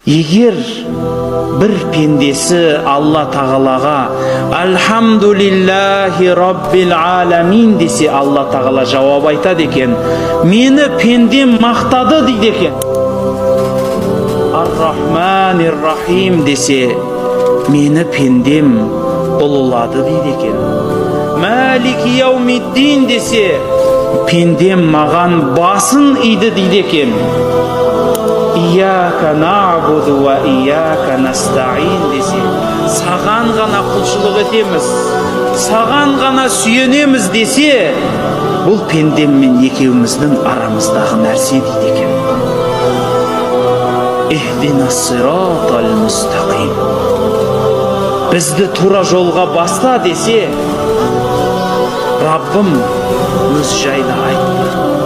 Егер бір пендесі Алла тағалаға «Альхамдулиллахи Раббил аламин» десе, Алла тағала жауап айтады екен: «Мені пендем мақтады» дейді екен. «Ар-Рахманир Рахим» десе, «Мені пендем ұлылады» дейді екен. «Малики яумиддин» десе, «Пендем маған басын иді» дейді екен. «Ияка нa'буду ва ияка настаин» десе, саған ғана құлшылық етеміз, саған ғана сүйенеміз десе, бұл пендеммен екеуміздің арамыздағы нәрсе дейді екен. «Ихдинас сиратал мустақим», бізді тура жолға баста десе, Раббым өз жайда айтты.